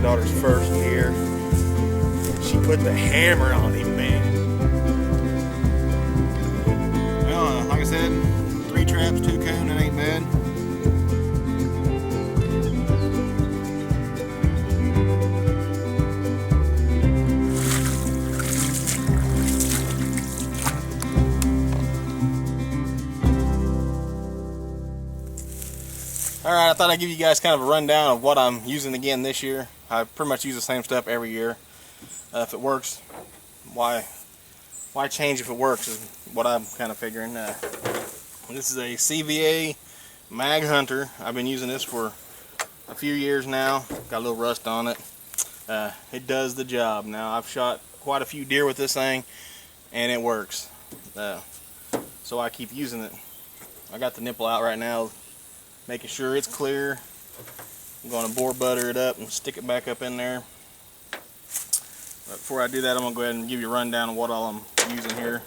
daughter's first deer. She put the hammer on him, man. Well, like I said, 3 traps, 2 coon, it ain't bad. Alright, I thought I'd give you guys kind of a rundown of what I'm using again this year. I pretty much use the same stuff every year. If it works, why change if it works is what I'm kind of figuring. This is a CVA Mag Hunter. I've been using this for a few years now. Got a little rust on it. It does the job. Now, I've shot quite a few deer with this thing, and it works. So I keep using it. I got the nipple out right now, making sure it's clear. I'm going to bore butter it up and stick it back up in there. But before I do that, I'm going to go ahead and give you a rundown of what all I'm using here.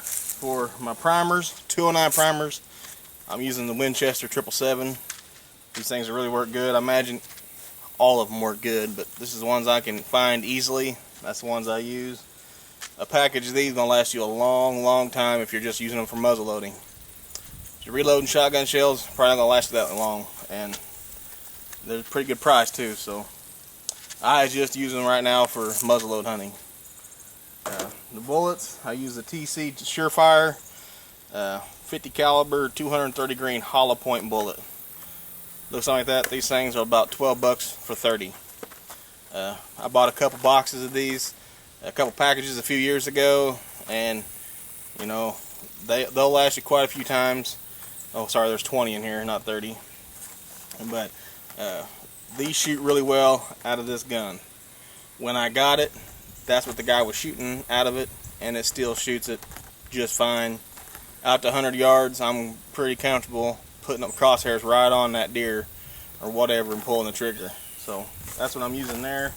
For my primers, 209 primers, I'm using the Winchester 777. These things really work good. I imagine all of them work good, but this is the ones I can find easily. That's the ones I use. A package of these is going to last you a long time if you're just using them for muzzle loading. If you're reloading shotgun shells, probably not going to last you that long, and they're a pretty good price too. So I just use them right now for muzzleload hunting. The bullets, I use the TC Surefire 50 caliber 230 grain hollow point bullet. Looks like that. These things are about 12 bucks for 30. I bought a couple boxes of these, a couple packages a few years ago, and you know, they'll last you quite a few times. Oh, sorry, there's 20 in here, not 30. But these shoot really well out of this gun. When I got it, that's what the guy was shooting out of it, and it still shoots it just fine. Out to 100 yards, I'm pretty comfortable putting up crosshairs right on that deer or whatever and pulling the trigger. So that's what I'm using there.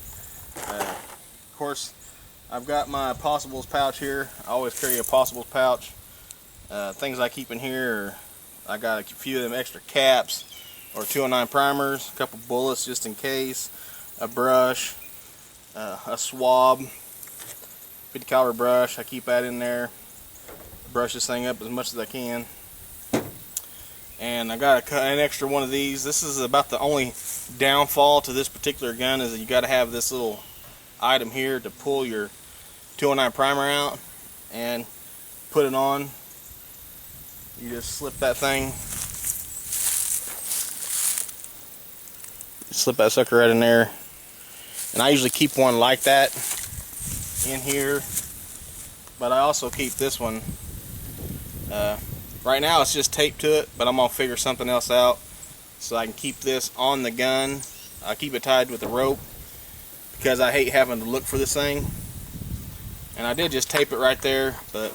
Of course, I've got my Possibles pouch here. I always carry a Possibles pouch. Things I keep in here are, I got a few of them extra caps or 209 primers, a couple bullets just in case, a brush, a swab, 50 caliber brush. I keep that in there. Brush this thing up as much as I can. And I got an extra one of these. This is about the only downfall to this particular gun, is that you got to have this little item here to pull your 209 primer out and put it on. You just slip that thing, slip that sucker right in there, and I usually keep one like that in here, but I also keep this one, right now it's just taped to it, but I'm going to figure something else out so I can keep this on the gun. I keep it tied with a rope because I hate having to look for this thing, and I did just tape it right there, but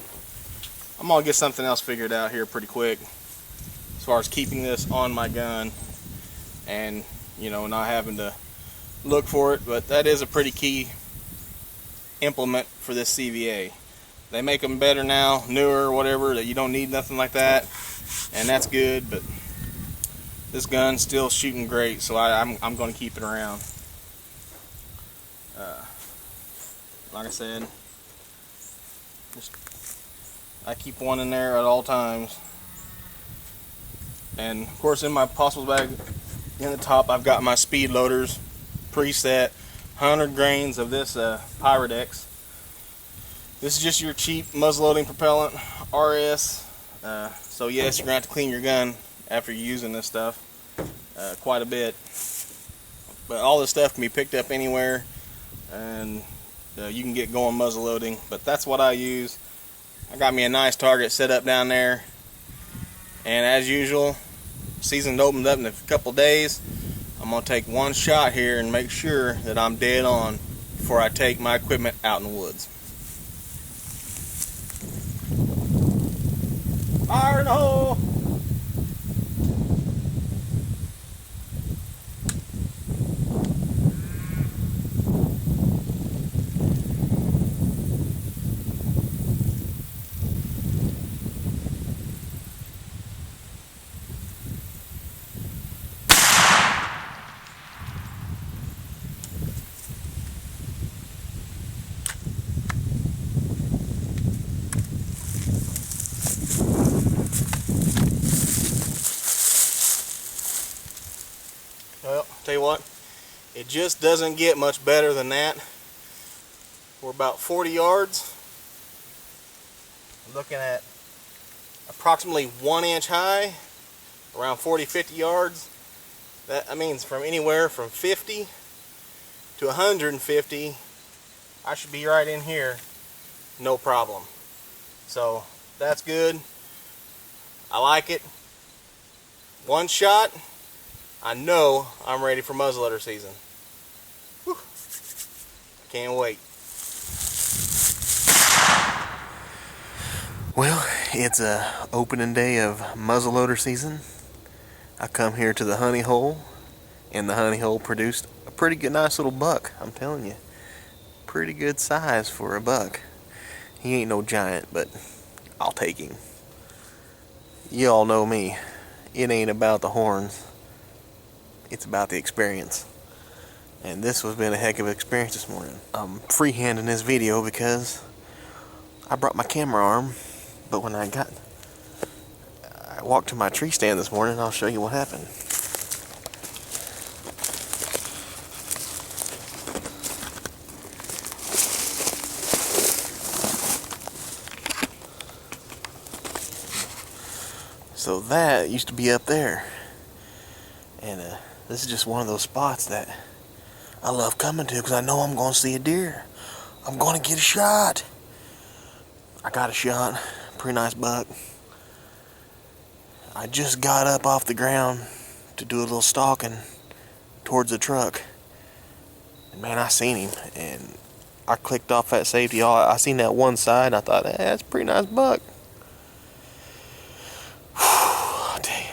I'm going to get something else figured out here pretty quick as far as keeping this on my gun and, you know, not having to look for it. But that is a pretty key implement for this CVA. They make them better now, newer, whatever, that you don't need nothing like that, and that's good. But this gun's still shooting great, so I'm going to keep it around. Like I said, I keep one in there at all times. And of course, in my Possibles bag in the top, I've got my speed loaders preset, 100 grains of this Pyrodex. This is just your cheap muzzleloading propellant, RS. So yes, you're going to have to clean your gun after you're using this stuff quite a bit. But all this stuff can be picked up anywhere, and you can get going muzzleloading. But that's what I use. I got me a nice target set up down there, and as usual, season opens up in a couple days. I'm going to take one shot here and make sure that I'm dead on before I take my equipment out in the woods. Fire in the hole! Well, tell you what, it just doesn't get much better than that. We're about 40 yards. Looking at approximately 1 inch high, around 40-50 yards. That means from anywhere from 50 to 150, I should be right in here, no problem. So that's good. I like it. One shot, I know I'm ready for muzzleloader season. Whew. Can't wait. Well, it's a opening day of muzzleloader season. I come here to the honey hole, and the honey hole produced a pretty good, nice little buck. I'm telling you, pretty good size for a buck. He ain't no giant, but I'll take him. You all know me. It ain't about the horns. It's about the experience. And this has been a heck of an experience this morning. I'm freehanding this video because I brought my camera arm. But when I walked to my tree stand this morning, I'll show you what happened. So that used to be up there. And this is just one of those spots that I love coming to because I know I'm going to see a deer. I'm going to get a shot. I got a shot. Pretty nice buck. I just got up off the ground to do a little stalking towards the truck, and man, I seen him, and I clicked off that safety. I seen that one side, and I thought, hey, that's a pretty nice buck. I tell you,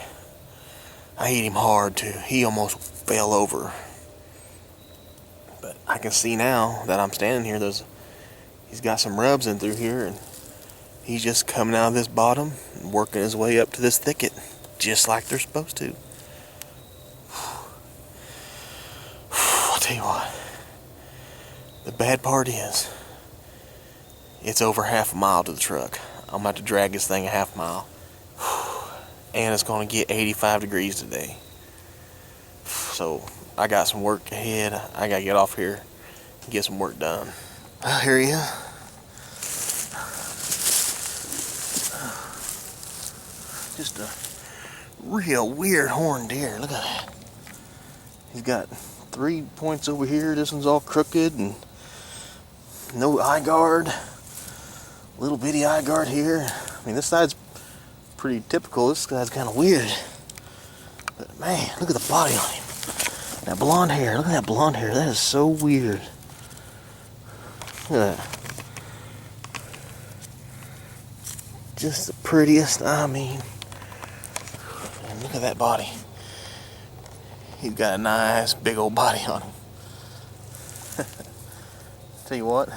I hit him hard too. He almost fell over, but I can see now that I'm standing here. He's got some rubs in through here, and he's just coming out of this bottom and working his way up to this thicket, just like they're supposed to. I'll tell you what, the bad part is, it's over half a mile to the truck. I'm about to drag this thing a half mile. And it's going to get 85 degrees today. So I got some work ahead. I got to get off here and get some work done. Here he is. Just a real weird horned deer. Look at that. He's got 3 points over here. This one's all crooked and no eye guard. Little bitty eye guard here. I mean, this side's pretty typical. This guy's kind of weird. But man, look at the body on him. That blonde hair. Look at that blonde hair. That is so weird. Look at that. Just the prettiest. I mean. And look at that body. He's got a nice big old body on him. Tell you what,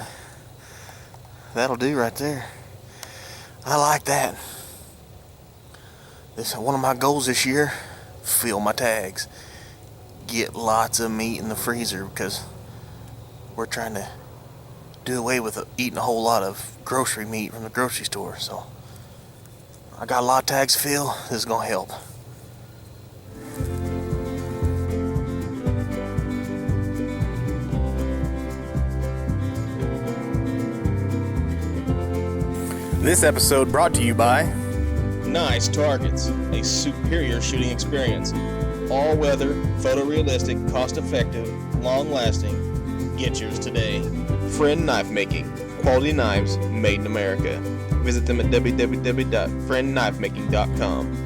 that'll do right there. I like that. This is one of my goals this year. Fill my tags. Get lots of meat in the freezer because we're trying to do away with eating a whole lot of grocery meat from the grocery store. So I got a lot of tags to fill. This is gonna help. This episode brought to you by Nice Targets, a superior shooting experience. All-weather, photorealistic, cost-effective, long-lasting. Get yours today. Friend Knife Making, quality knives made in America. Visit them at www.friendknifemaking.com.